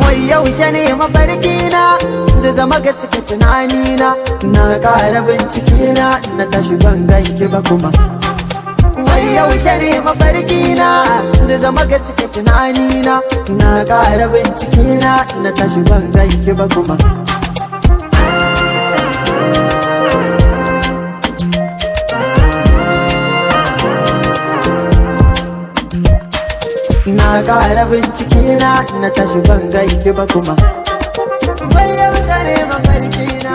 Wai yaushe ne mafarkina zai zama gaske tunanina, na ƙara bincike na tashi ban ganki ba kuma. Wai yaushe ne mafarkina zai zama gaske tunanina, na ƙara bincike na tashi ban ganki ba kuma. Na ƙara bincike na tashi ban ganki ba kuma. Wai yaushe ne mafarkina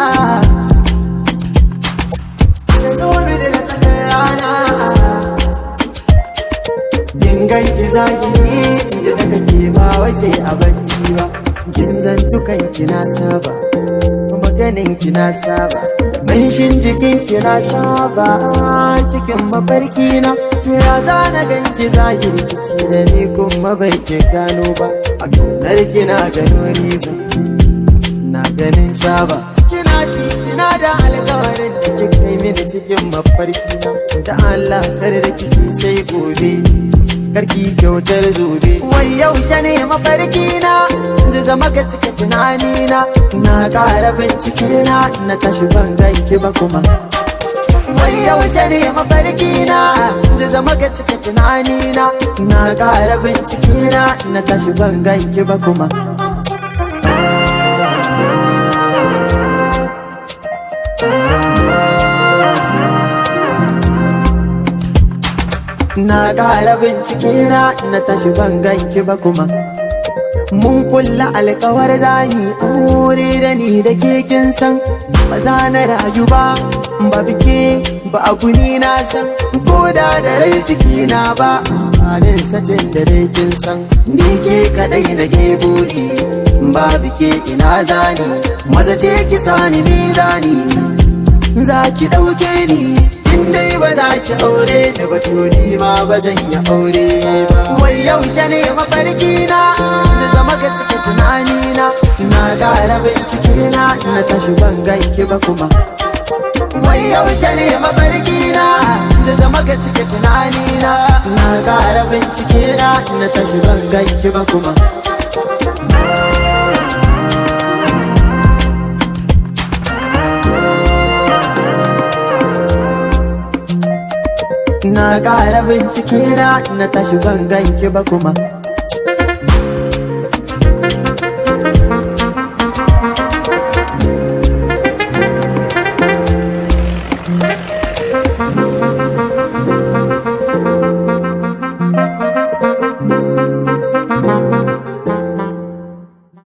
zo mini da tsakar rana, in ganki zahiri in ji daga ke ba wai sai a bacci ba. Kin zantukan kina saba, maganin kina saba, manshin jikin kina saba, cikin mafarkina. To ya zana ganki zahiri kici da ni kuma bai ke gano ba. A kaunar kina gano riba, na ganin saba. Kina titina da alkawarin da kika yi mini cikin mafarkina. Da Allah kar da kike sai gobe, karki kyautar zobe. Wai yaushe ne mafarkina zai zama gaske tunanina, na ƙara bincike na tashi ban ganki ba kuma. Wai yaushe ne mafarkina zai zama gaske tunanina, na ƙara bincike na tashi ban ganki ba kuma. Na ƙara bincike na tashi ban ganki ba kuma. Mun kulla alkawar zani aure da ni da ke kin san, ba za na rayu ba ba bike ba a guni na san, ko da rai jiki na ba amin sacin da dai kin san. Ni ke kadai na ke buri ba bike ina zani, maza ce ki sani mizani za ki ɗauke ni. In dai ba za ki aure da baturi ma ba zan yi aure ba. Wai yaushe ne mafarkina zai zama gaske tunanina, na ƙara bincike na tashi ban ganki ba kuma. Wai yaushe ne mafarkina zai zama gaske tunanina, na ƙara bincike na tashi ban ganki ba kuma. Na ƙara bincike na tashi ban ganki ba kuma.